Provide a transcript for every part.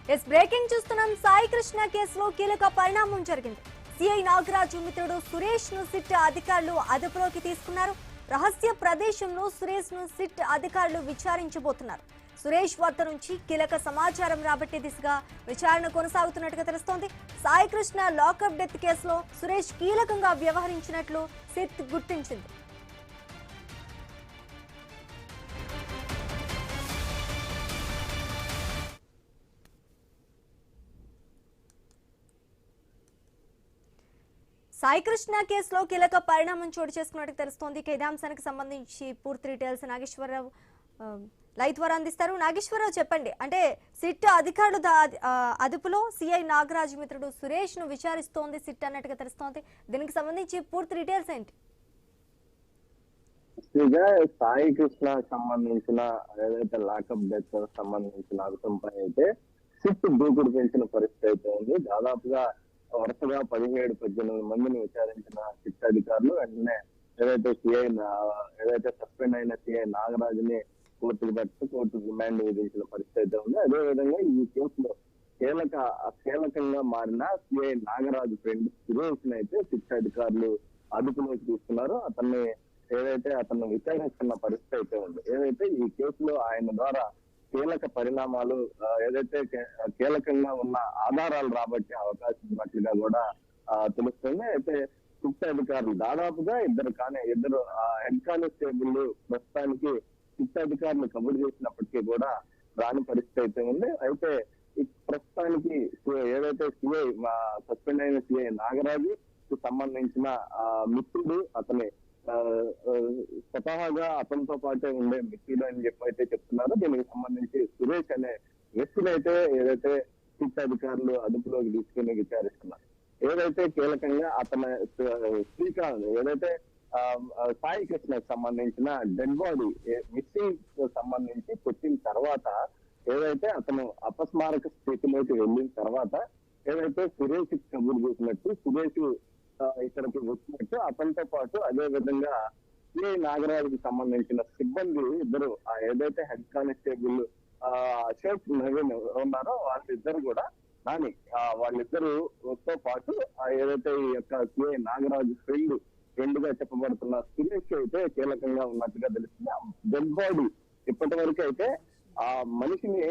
Breaking చూస్తున్నాం. సాయి కృష్ణ కేసులో కీలక పరిణామం జరిగింది. సిఐ నాగరాజు మిత్రుడు సురేష్ ను సిట్ అధికారులు అదుపులోకి తీసుకున్నారు. రహస్య ప్రదేశంలో సురేష్ ను సిట్ అధికారులు విచారించబోతున్నారు. సురేష్ వద్ద నుంచి కీలక సమాచారం రాబట్టే దిశగా విచారణ కొనసాగుతున్నట్టుగా తెలుస్తోంది. సాయి కృష్ణ లాకప్ డెత్ కేసులో సురేష్ కీలకంగా వ్యవహరించినట్లు సిట్ గుర్తించింది. సాయి కృష్ణ కేసులో కీలక పరిణామం చోటు చేసుకున్నట్టు తెలుస్తోంది. ఇదే అంశానికి సంబంధించి పూర్తి డీటెయిల్స్ నాగేశ్వరరావు లైవ్ ద్వారా అందిస్తారు. నాగేశ్వరరావు చెప్పండి, అంటే సిట్ అధికారులు అదుపులో సిఐ నాగరాజు మిత్రుడు సురేష్ ను విచారిస్తోంది సిట్ అన్నట్టుగా తెలుస్తోంది. దీనికి సంబంధించి పూర్తి డీటెయిల్స్ ఏంటి? సాయి కృష్ణ సంబంధించిన ఏదైతే లాకప్ డెత్ సంబంధించిన అంశంపై అయితే సిట్ దూకుడు పెంచిన పరిస్థితి అయితే ఉంది. దాదాపుగా వరుసగా 17-18 మందిని విచారించిన సిట్ అధికారులు వెంటనే ఏదైతే సస్పెండ్ అయిన సిఐ నాగరాజుని కోర్టుకు పెట్టి కోర్టు రిమాండ్ విధించిన పరిస్థితి అయితే ఉంది. అదేవిధంగా ఈ కేసులో కీలకంగా మారిన సిఐ నాగరాజు ఫ్రెండ్ సురేష్ అయితే సిట్ అధికారులు అదుపులోకి తీసుకున్నారు. అతన్ని విచారిస్తున్న పరిస్థితి అయితే ఉంది. ఈ కేసులో ఆయన ద్వారా కీలక పరిణామాలు కీలకంగా ఉన్న ఆధారాలు రాబట్టే అవకాశం ఉన్నట్లుగా కూడా తెలుస్తుంది. అయితే సిట్ అధికారులు దాదాపుగా ఇద్దరు హెడ్ కానిస్టేబుల్ ప్రస్తుతానికి సిట్ అధికారులు కబురు చేసినప్పటికీ కూడా రాని పరిస్థితి అయితే ఉంది. అయితే ప్రస్తుతానికి సిఐ సస్పెండ్ అయిన సిఐ నాగరాజు సంబంధించిన మిత్రుడు అతని స్వతహాగా అతనితో పాటే ఉండే మిత్రుడు అని అయితే చెప్తున్నారు. దీనికి సంబంధించి సురేష్ అనే వ్యక్తిని అయితే సిట్ అధికారులు అదుపులోకి తీసుకుని విచారిస్తున్నారు. కీలకంగా అతని శ్రీకాంత్ సాయి కృష్ణకు సంబంధించిన డెడ్ బాడీ మిస్సింగ్ సంబంధించి వచ్చిన తర్వాత అతను అపస్మారక స్థితిలోకి వెళ్ళిన తర్వాత సురేష్ కబురు చేసినట్టు సురేష్ ఇక్కడికి వచ్చినట్టు అతనితో పాటు అదే విధంగా సిఐ నాగరాజుకి సంబంధించిన సిబ్బంది ఇద్దరు హెడ్ కానిస్టేబుల్ అశోక్ నవీన్ ఉన్నారో వాళ్ళిద్దరు కూడా వాళ్ళిద్దరుతో పాటు ఈ యొక్క సిఐ నాగరాజు ఫ్రెండ్ గా చెప్పబడుతున్న సురేష్ అయితే కీలకంగా ఉన్నట్టుగా తెలుస్తుంది. డెడ్ బాడీ ఇప్పటి వరకు అయితే ఆ మనిషిని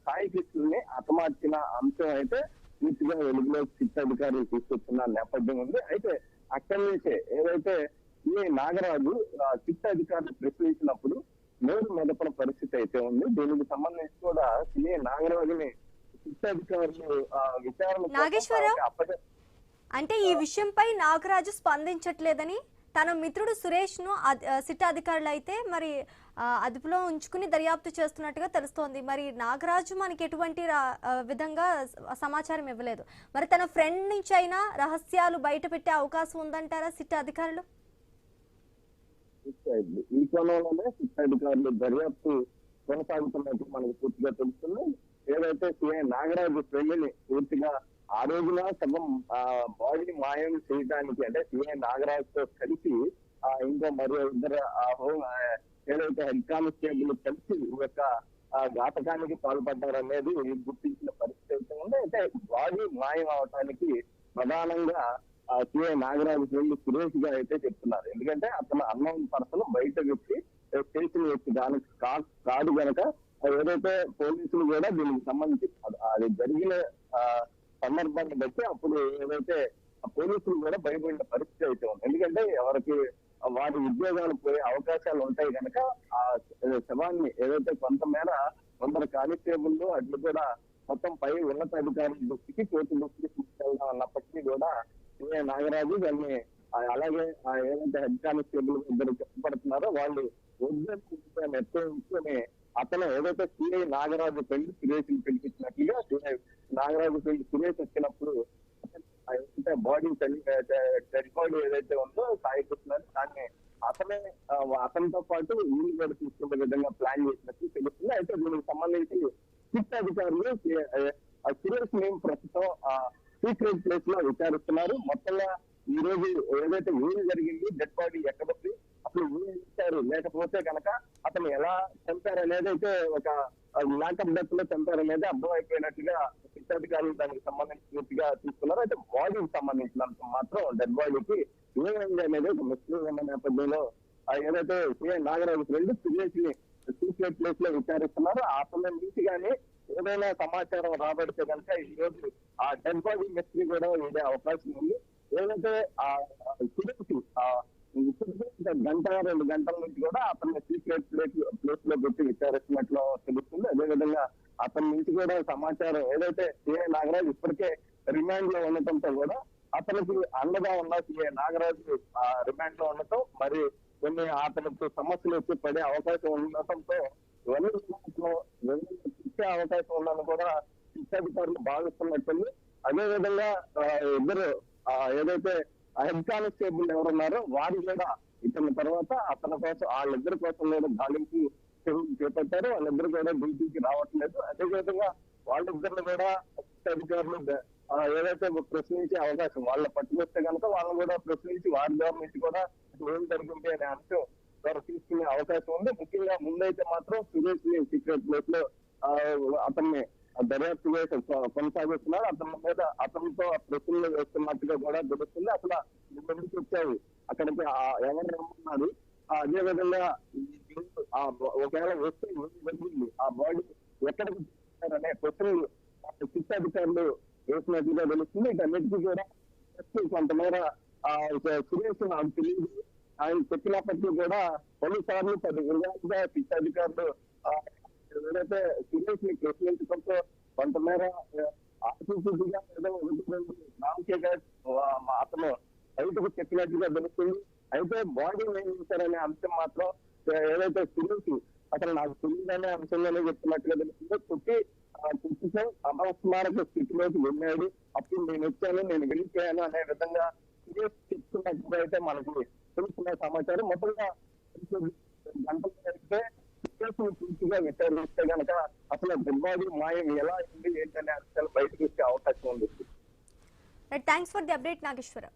సాయి కృష్ణని హతమార్చిన అంశం అయితే పూర్తిగా వెలుగులో సిట్ అధికారులు తీసుకొచ్చిన నేపథ్యం ఉంది. అయితే అక్కడి నుంచే సిఐ నాగరాజు సిట్ అధికారులు ప్రశ్నించినప్పుడు నోరు మెదపన పరిస్థితి అయితే ఉంది. దీనికి సంబంధించి కూడా సిఐ నాగరాజుని సిట్ అధికారులు విచారణ అంటే ఈ విషయంపై నాగరాజు స్పందించట్లేదని తన మిత్రుడు సురేష్ ను సిట్ అధికారులు అయితే మరి అదుపులో ఉంచుకుని దర్యాప్తు చేస్తున్నట్టుగా తెలుస్తోంది. మరి నాగరాజు మనకి ఎటువంటి విధంగా సమాచారం ఇవ్వలేదు. మరి తన ఫ్రెండ్ నుంచి అయినా రహస్యాలు బయట పెట్టే అవకాశం ఉందంటారా సిట్ అధికారులు? ఈ కోణంలోనే సిట్ అధికారులు దర్యాప్తు కొనసాగుతున్నట్టు మనకు పూర్తిగా తెలుస్తుంది. సిఐ నాగరాజు ఫ్రెండ్ ని పూర్తిగా ఆ రోజున సగం బాడీ మాయం చేయడానికి అంటే సిఐ నాగరాజుతో కలిసి ఇంకా మరో ఇద్దరు హెడ్ కానిస్టేబుల్ కలిసి ఈ యొక్క ఘాతకానికి పాల్పడ్డారనేది గుర్తించిన పరిస్థితి అయితే ఉంది. అయితే బాడీ మాయం అవటానికి ప్రధానంగా సిఐ నాగరాజు ఫ్రెండ్ సురేష్ గా అయితే చెప్తున్నారు. ఎందుకంటే అతను అన్నోన్ పర్సన్ బయట వ్యక్తి చేసిన వ్యక్తి దానికి కాదు గనక పోలీసులు కూడా దీనికి సంబంధించి అది జరిగిన సందర్భాన్ని బట్టి అప్పుడు పోలీసులు కూడా భయపడిన పరిస్థితి అయితే ఉంది. ఎందుకంటే ఎవరికి వారి ఉద్యోగాలు పోయే అవకాశాలు ఉంటాయి కనుక ఆ శవాన్ని కొందరు కానిస్టేబుల్ అట్లు కూడా మొత్తం పై ఉన్నతాధికారుల దృష్టికి కోర్టు దృష్టికి తీసుకెళ్దాం అన్నప్పటికీ కూడా సిఐ నాగరాజు దాన్ని అలాగే హెడ్ కానిస్టేబుల్ ఇద్దరు చెప్పబడుతున్నారో వాళ్ళు ఎత్తుకొని అతను సిఐ నాగరాజు పెళ్లి సురేష్ పిలిపించినట్లుగా నాగరాజు పెళ్లి సురేష్ వచ్చినప్పుడు బాడీ డెడ్ బాడీ ఉందో సాయి కృష్ణ దాన్ని అతనితో పాటు వీళ్ళు కూడా తీసుకునే విధంగా ప్లాన్ చేసినట్టు తెలుస్తుంది. అయితే దీనికి సంబంధించి సిట్ అధికారులు సురేష్ ని ప్రస్తుతం సీక్రెట్ ప్లేస్ లో విచారిస్తున్నారు. మొత్తంగా ఈ రోజు ఏదైతే ఏం జరిగింది, డెడ్ బాడీ ఎక్కడుంది, అసలు ఏం ఇచ్చారు, లేకపోతే కనుక అతను ఎలా చంపారు అనేది అయితే ఒక లాకప్ డెత్ లో చంపారు అనేది అర్థమైపోయినట్టుగా శిక్షాధికారులు దానికి సంబంధించి పూర్తిగా తీసుకున్నారు. అయితే బాడీకి సంబంధించినంత మాత్రం డెడ్ బాడీకి ఏమైంది అనేది ఒక మిస్టరీ ఉన్న నేపథ్యంలో ఏదైతే సిఐ నాగరాజు ఫ్రెండ్ సురేష్ ని సీక్రెట్ ప్లేస్ లో విచారిస్తున్నారు. అతని నుంచి కానీ ఏదైనా సమాచారం రాబడితే కనుక ఈ రోజు ఆ డెడ్ బాడీ మిస్టరీ కూడా ఉండే అవకాశం ఉంది. ఏదైతే ఆ సురేష్ గంట 2 గంటల నుంచి కూడా అతన్ని సీక్రెట్ ప్లేస్ లో పెట్టి విచారిస్తున్నట్లు తెలుస్తుంది. అదేవిధంగా అతని నుంచి కూడా సమాచారం ఏదైతే సిఐ నాగరాజు ఇప్పటికే రిమాండ్ లో ఉండటంతో కూడా అతనికి అండగా ఉన్న సిఐ నాగరాజు రిమాండ్ లో ఉండటం, మరి కొన్ని అతనికి సమస్యలు వచ్చి పడే అవకాశం ఉండటంతో ఇచ్చే అవకాశం ఉందని కూడా శిక్షాధికారులు భావిస్తున్నట్టుంది. అదేవిధంగా ఇద్దరు ఏదైతే హెడ్ కానిస్టేబుల్ ఎవరున్నారో వారు కూడా ఇతని తర్వాత అతని కోసం వాళ్ళిద్దరి కోసం కూడా గాలింపు చేపట్టారు. వాళ్ళిద్దరు కూడా డ్యూటీకి రావట్లేదు. అదేవిధంగా వాళ్ళిద్దరిని కూడా అధికారులు ఏదైతే ప్రశ్నించే అవకాశం వాళ్ళ పట్టుకొస్తే కనుక వాళ్ళని కూడా ప్రశ్నించి వారి ద్వారా నుంచి కూడా ఏం జరిగింది అనే అంశం ద్వారా తీసుకునే అవకాశం ఉంది. ముఖ్యంగా ముందైతే మాత్రం సురేష్ ని సీక్రెట్ ప్లేస్ లో అతన్ని దర్యాప్తు కొనసాగిస్తున్నారు. అతని మీద అతనితో ప్రశ్నలు వేస్తున్నట్టుగా కూడా తెలుస్తుంది. అసలు ఎందుకు వచ్చావు అక్కడికి, ఎవరు రమ్మన్నారు, అదే విధంగా ఒకవేళ వస్తే జరిగింది, ఆ బాడీ ఎక్కడికి అనే ప్రశ్నలు శిక్షాధికారులు వేసినట్టుగా తెలుస్తుంది. వీటన్నిటికీ కూడా కొంతమేర సురేష్ నాకు తెలియదు ఆయన చెప్పినప్పటికీ కూడా కొన్నిసార్లు 10 విధాలుగా శిక్షాధికారులు ఏదైతే సురేష్ ని ప్రశ్నించడంతో కొంతమేర ఆశించుగా ఏదో నామకేగా అతను బయటకు చెప్పినట్టుగా తెలుస్తుంది. అయితే బాడీ ఏం చేశారనే అంశం మాత్రం ఏదైతే సురేష్ అసలు నాకు తెలియదనే అంశంలోనే చెప్తున్నట్టుగా తెలుస్తుందో పుట్టితో అపస్మారక స్థితిలోకి వెళ్ళాడు, అప్పుడు నేను వచ్చాను, నేను వెళ్ళిపోయాను అనే విధంగా సురేష్ చెప్తున్నట్టుగా అయితే మనకు తెలుస్తున్న సమాచారం. మొత్తంగా గంటలు జరిగితే పూర్తిగా విచారిస్తే కనుక అసలు డెడ్ బాడీ మాయం ఎలా అయింది ఏంటనే అంశాలు బయటకు వచ్చే అవకాశం ఉంది. Thanks for the update Nageswararao.